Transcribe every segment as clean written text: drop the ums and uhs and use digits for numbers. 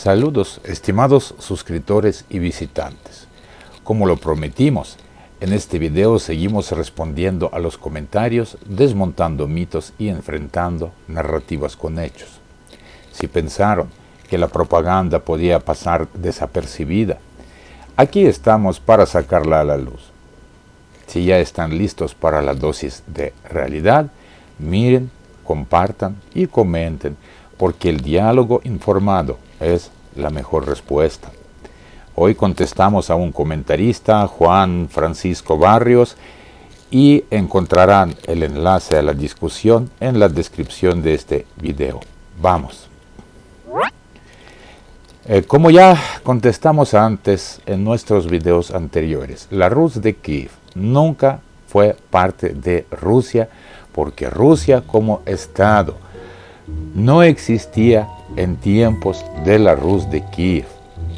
Saludos, estimados suscriptores y visitantes. Como lo prometimos, en este video seguimos respondiendo a los comentarios, desmontando mitos y enfrentando narrativas con hechos. Si pensaron que la propaganda podía pasar desapercibida, aquí estamos para sacarla a la luz. Si ya están listos para la dosis de realidad, miren, compartan y comenten, porque el diálogo informado es la mejor respuesta. Hoy contestamos a un comentarista, Juan Francisco Barrios, y encontrarán el enlace a la discusión en la descripción de este video. Vamos. Como ya contestamos antes en nuestros videos anteriores, la Rus de Kiev nunca fue parte de Rusia, porque Rusia como Estado no existía en tiempos de la Rus de Kiev.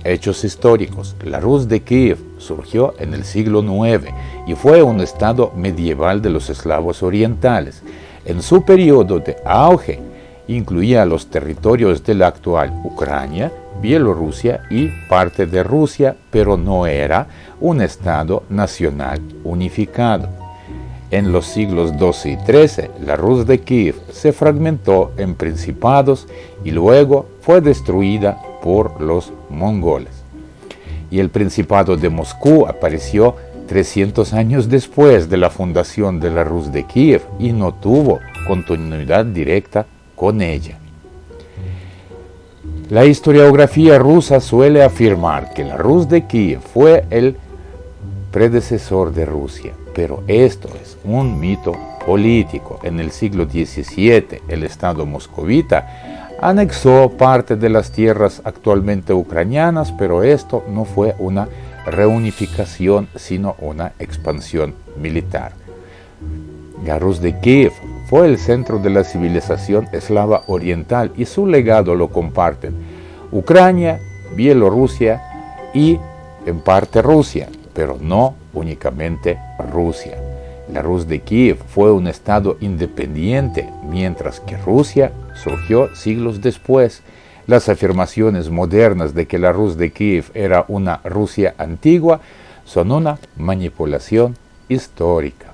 Hechos históricos. La Rus de Kiev surgió en el siglo IX y fue un estado medieval de los eslavos orientales. En su periodo de auge incluía los territorios de la actual Ucrania, Bielorrusia y parte de Rusia, pero no era un estado nacional unificado. En los siglos XII y XIII, la Rus de Kiev se fragmentó en principados y luego fue destruida por los mongoles. Y el Principado de Moscú apareció 300 años después de la fundación de la Rus de Kiev y no tuvo continuidad directa con ella. La historiografía rusa suele afirmar que la Rus de Kiev fue el predecesor de Rusia, pero esto es un mito político. En el siglo XVII, el Estado moscovita anexó parte de las tierras actualmente ucranianas, pero esto no fue una reunificación, sino una expansión militar. La Rus de Kiev fue el centro de la civilización eslava oriental y su legado lo comparten Ucrania, Bielorrusia y en parte Rusia, pero no únicamente Rusia. La Rus de Kiev fue un estado independiente, mientras que Rusia surgió siglos después. Las afirmaciones modernas de que la Rus de Kiev era una Rusia antigua son una manipulación histórica.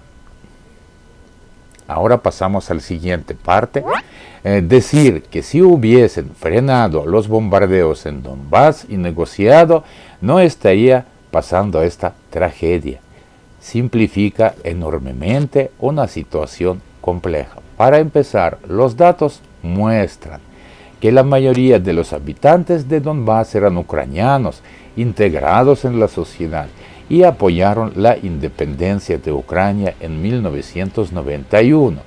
Ahora pasamos a la siguiente parte. Decir que si hubiesen frenado los bombardeos en Donbass y negociado, no estaría pasando esta tragedia. Simplifica enormemente una situación compleja. Para empezar, los datos muestran que la mayoría de los habitantes de Donbass eran ucranianos, integrados en la sociedad, y apoyaron la independencia de Ucrania en 1991.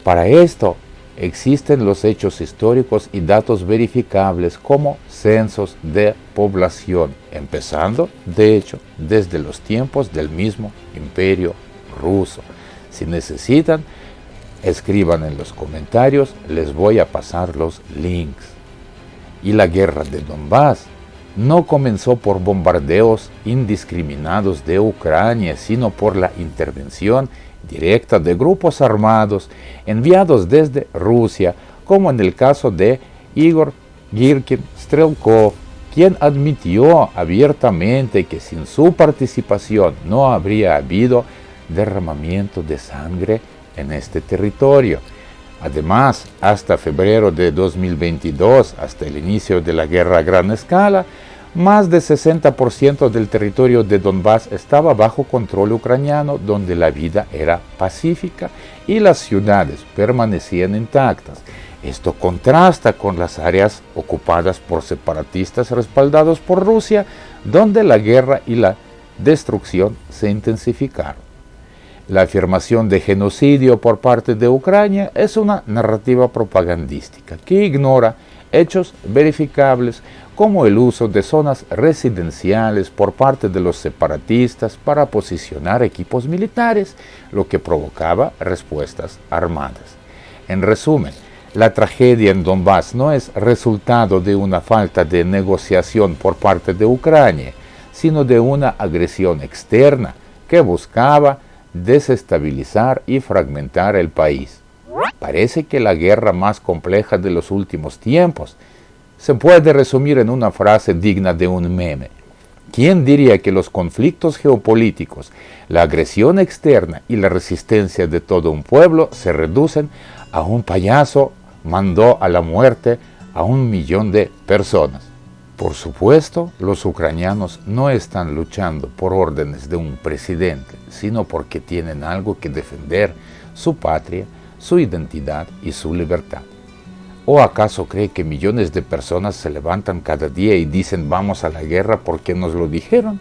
Para esto, existen los hechos históricos y datos verificables como censos de población, empezando, de hecho, desde los tiempos del mismo Imperio Ruso. Si necesitan, escriban en los comentarios, les voy a pasar los links. Y la guerra de Donbass no comenzó por bombardeos indiscriminados de Ucrania, sino por la intervención directa de grupos armados enviados desde Rusia, como en el caso de Igor Girkin Strelkov, quien admitió abiertamente que sin su participación no habría habido derramamiento de sangre en este territorio. Además, hasta febrero de 2022, hasta el inicio de la guerra a gran escala, más del 60% del territorio de Donbass estaba bajo control ucraniano, donde la vida era pacífica y las ciudades permanecían intactas. Esto contrasta con las áreas ocupadas por separatistas respaldados por Rusia, donde la guerra y la destrucción se intensificaron. La afirmación de genocidio por parte de Ucrania es una narrativa propagandística que ignora hechos verificables como el uso de zonas residenciales por parte de los separatistas para posicionar equipos militares, lo que provocaba respuestas armadas. En resumen, la tragedia en Donbass no es resultado de una falta de negociación por parte de Ucrania, sino de una agresión externa que buscaba desestabilizar y fragmentar el país. Parece que la guerra más compleja de los últimos tiempos se puede resumir en una frase digna de un meme. ¿Quién diría que los conflictos geopolíticos, la agresión externa y la resistencia de todo un pueblo se reducen a un payaso mandó a la muerte a 1.000.000 de personas? Por supuesto, los ucranianos no están luchando por órdenes de un presidente, sino porque tienen algo que defender, su patria, su identidad y su libertad. ¿O acaso cree que millones de personas se levantan cada día y dicen vamos a la guerra porque nos lo dijeron,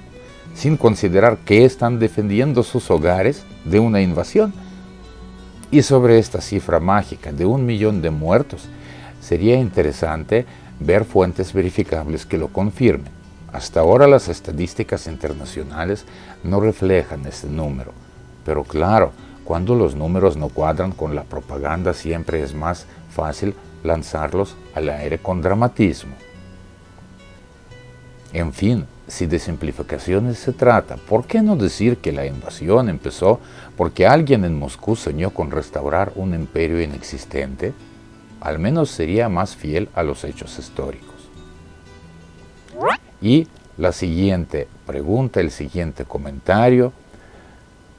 sin considerar que están defendiendo sus hogares de una invasión? Y sobre esta cifra mágica de 1.000.000 de muertos, sería interesante ver fuentes verificables que lo confirmen. Hasta ahora las estadísticas internacionales no reflejan ese número, pero claro, cuando los números no cuadran con la propaganda siempre es más fácil lanzarlos al aire con dramatismo. En fin, si de simplificaciones se trata, ¿por qué no decir que la invasión empezó porque alguien en Moscú soñó con restaurar un imperio inexistente? Al menos sería más fiel a los hechos históricos. Y la siguiente pregunta, el siguiente comentario: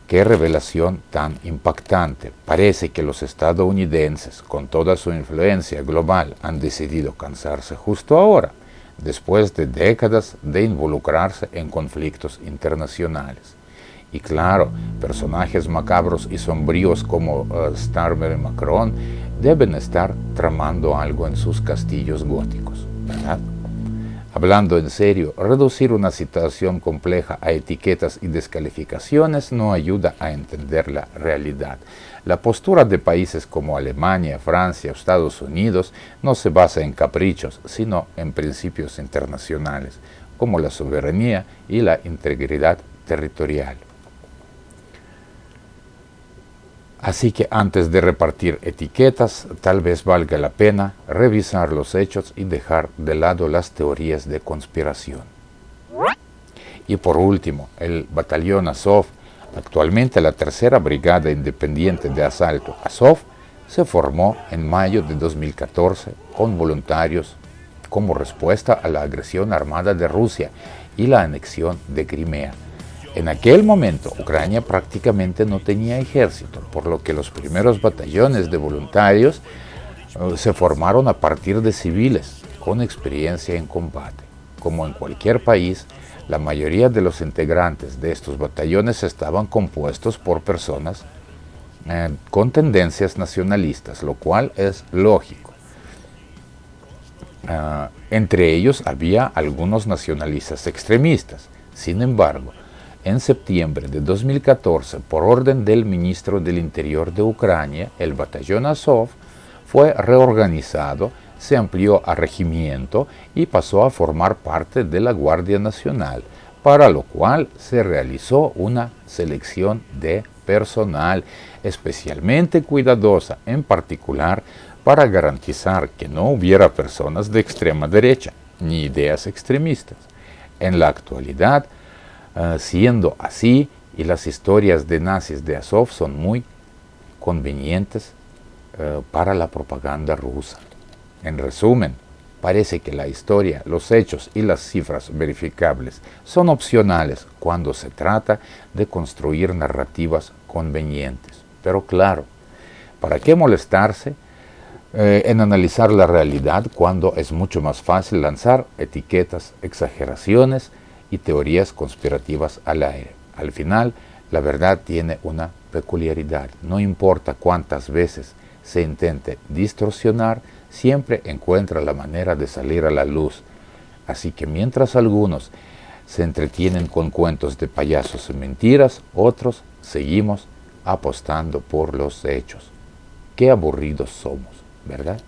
qué revelación tan impactante. Parece que los estadounidenses, con toda su influencia global, han decidido cansarse justo ahora, después de décadas de involucrarse en conflictos internacionales. Y claro, personajes macabros y sombríos como Starmer y Macron deben estar tramando algo en sus castillos góticos, ¿verdad? Hablando en serio, reducir una situación compleja a etiquetas y descalificaciones no ayuda a entender la realidad. La postura de países como Alemania, Francia o Estados Unidos no se basa en caprichos, sino en principios internacionales, como la soberanía y la integridad territorial. Así que antes de repartir etiquetas, tal vez valga la pena revisar los hechos y dejar de lado las teorías de conspiración. Y por último, el batallón Azov, actualmente la tercera brigada independiente de asalto Azov, se formó en mayo de 2014 con voluntarios como respuesta a la agresión armada de Rusia y la anexión de Crimea. En aquel momento, Ucrania prácticamente no tenía ejército, por lo que los primeros batallones de voluntarios se formaron a partir de civiles con experiencia en combate. Como en cualquier país, la mayoría de los integrantes de estos batallones estaban compuestos por personas con tendencias nacionalistas, lo cual es lógico. Entre ellos había algunos nacionalistas extremistas. Sin embargo, en septiembre de 2014, por orden del ministro del Interior de Ucrania, el batallón Azov fue reorganizado, se amplió a regimiento y pasó a formar parte de la Guardia Nacional, para lo cual se realizó una selección de personal especialmente cuidadosa, en particular para garantizar que no hubiera personas de extrema derecha ni ideas extremistas. En la actualidad, siendo así, y las historias de nazis de Azov son muy convenientes para la propaganda rusa. En resumen, parece que la historia, los hechos y las cifras verificables son opcionales cuando se trata de construir narrativas convenientes. Pero claro, ¿para qué molestarse en analizar la realidad cuando es mucho más fácil lanzar etiquetas, exageraciones y teorías conspirativas al aire? Al final, la verdad tiene una peculiaridad. No importa cuántas veces se intente distorsionar, siempre encuentra la manera de salir a la luz. Así que mientras algunos se entretienen con cuentos de payasos y mentiras, otros seguimos apostando por los hechos. Qué aburridos somos, ¿verdad?